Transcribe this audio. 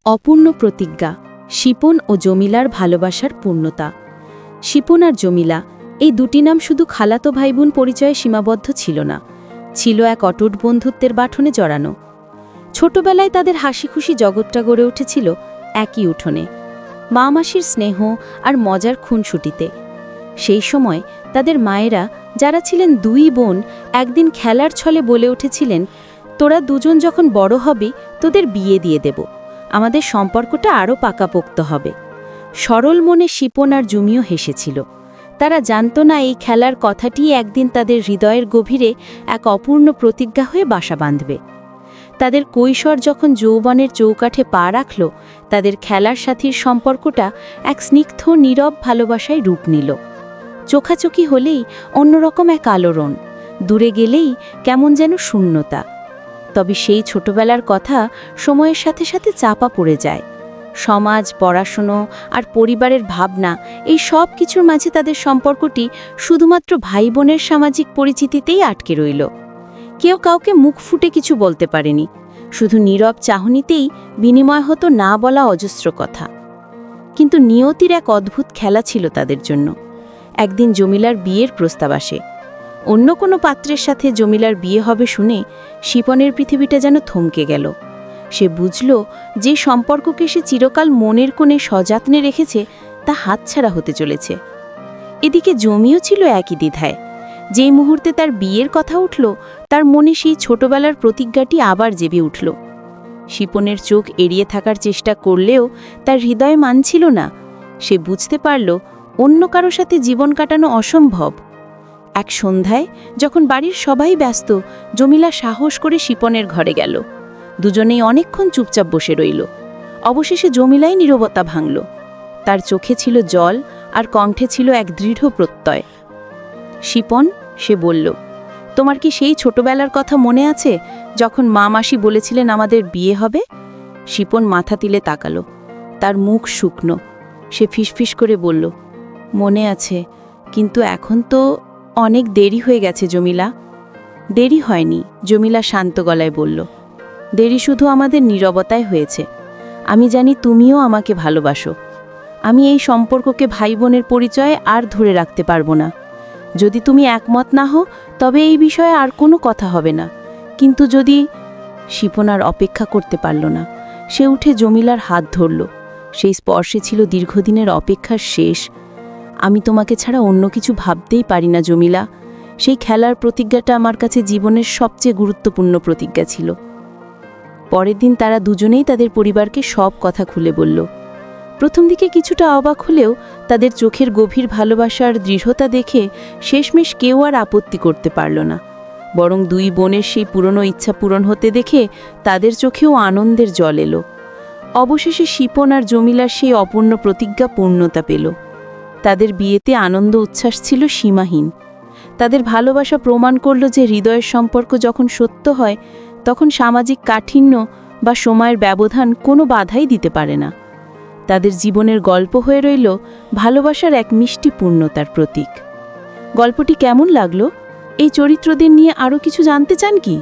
অপূর্ণ প্রতিজ্ঞা, শিপন ও জমিলার ভালোবাসার পূর্ণতা। শিপন আর জমিলা এই দুটি নাম শুধু খালাতো ভাইবোন পরিচয়ে সীমাবদ্ধ ছিল না, ছিল এক অটুট বন্ধুত্বের বাঁধনে জড়ানো। ছোটবেলায় তাদের হাসিখুশি জগৎটা গড়ে উঠেছিল একই উঠোনে, মা মাসির স্নেহ আর মজার খুনসুটিতে। সেই সময় তাদের মায়েরা, যারা ছিলেন দুই বোন, একদিন খেলার ছলে বলে উঠেছিলেন, তোরা দুজন যখন বড় হবি তোদের বিয়ে দিয়ে দেব, আমাদের সম্পর্কটা আরও পাকাপোক্ত হবে। সরল মনে শিপন আর জুমিও হেসেছিল। তারা জানত না এই খেলার কথাটি একদিন তাদের হৃদয়ের গভীরে এক অপূর্ণ প্রতিজ্ঞা হয়ে বাসা বাঁধবে। তাদের কৈশোর যখন যৌবনের চৌকাঠে পা রাখল, তাদের খেলার সাথীর সম্পর্কটা এক স্নিগ্ধ নীরব ভালোবাসায় রূপ নিল। চোখাচোখি হলেই অন্যরকম এক আলোড়ন, দূরে গেলেই কেমন যেন শূন্যতা। তবে সেই ছোটবেলার কথা সময়ের সাথে সাথে চাপা পড়ে যায়। সমাজ, পড়াশুনো আর পরিবারের ভাবনা, এই সব কিছুর মাঝে তাদের সম্পর্কটি শুধুমাত্র ভাই বোনের সামাজিক পরিচিতিতেই আটকে রইল। কেউ কাউকে মুখ ফুটে কিছু বলতে পারেনি, শুধু নীরব চাহনিতেই বিনিময় হতো না বলা অজস্র কথা। কিন্তু নিয়তির এক অদ্ভুত খেলা ছিল তাদের জন্য। একদিন জমিলার বিয়ের প্রস্তাব আসে। অন্য কোনো পাত্রের সাথে জমিলার বিয়ে হবে শুনে শিপনের পৃথিবীটা যেন থমকে গেল। সে বুঝল যে সম্পর্ককে সে চিরকাল মনের কোণে সযত্নে রেখেছে তা হাতছাড়া হতে চলেছে। এদিকে জমিও ছিল একই দ্বিধায়। যেই মুহূর্তে তার বিয়ের কথা উঠল, তার মনে সেই ছোটবেলার প্রতিজ্ঞাটি আবার জেগে উঠল। শিপনের চোখ এড়িয়ে থাকার চেষ্টা করলেও তার হৃদয় মানছিল না। সে বুঝতে পারল অন্য কারো সাথে জীবন কাটানো অসম্ভব। এক সন্ধ্যায় যখন বাড়ির সবাই ব্যস্ত, জমিলা সাহস করে শিপনের ঘরে গেল। দুজনেই অনেকক্ষণ চুপচাপ বসে রইল। অবশেষে জমিলাই নীরবতা ভাঙল। তার চোখে ছিল জল আর কণ্ঠে ছিল এক দৃঢ় প্রত্যয়। শিপন, সে বলল, তোমার কি সেই ছোটবেলার কথা মনে আছে যখন মা মাসি বলেছিলেন আমাদের বিয়ে হবে? শিপন মাথা তিলে তাকালো। তার মুখ শুকনো। সে ফিসফিস করে বলল, মনে আছে, কিন্তু এখন তো অনেক দেরি হয়ে গেছে জমিলা। দেরি হয়নি, জমিলা শান্ত গলায় বলল। দেরি শুধু আমাদের নীরবতায় হয়েছে। আমি জানি তুমিও আমাকে ভালোবাসো। আমি এই সম্পর্ককে ভাই বোনের পরিচয়ে আর ধরে রাখতে পারবো না। যদি তুমি একমত না হও তবে এই বিষয়ে আর কোনো কথা হবে না, কিন্তু যদি... শিপন আর অপেক্ষা করতে পারল না। সে উঠে জমিলার হাত ধরল। সেই স্পর্শে ছিল দীর্ঘদিনের অপেক্ষার শেষ। আমি তোমাকে ছাড়া অন্য কিছু ভাবতেই পারি না জমিলা। সেই খেলার প্রতিজ্ঞাটা আমার কাছে জীবনের সবচেয়ে গুরুত্বপূর্ণ প্রতিজ্ঞা ছিল। পরের দিন তারা দুজনেই তাদের পরিবারকে সব কথা খুলে বলল। প্রথম দিকে কিছুটা অবাক হলেও তাদের চোখের গভীর ভালোবাসার দৃঢ়তা দেখে শেষমেশ কেউ আর আপত্তি করতে পারল না। বরং দুই বোনের সেই পুরনো ইচ্ছা পূরণ হতে দেখে তাদের চোখেও আনন্দের জল এলো। অবশেষে শিপন আর জমিলার সেই অপূর্ণ প্রতিজ্ঞা পূর্ণতা পেল। তাদের বিয়েতে আনন্দ উচ্ছ্বাস ছিল সীমাহীন। তাদের ভালোবাসা প্রমাণ করল যে হৃদয়ের সম্পর্ক যখন সত্য হয়, তখন সামাজিক কাঠিন্য বা সময়ের ব্যবধান কোনো বাধাই দিতে পারে না। তাদের জীবনের গল্প হয়ে রইল ভালোবাসার এক মিষ্টি পূর্ণতার প্রতীক। গল্পটি কেমন লাগলো? এই চরিত্রদের নিয়ে আরও কিছু জানতে চান কি?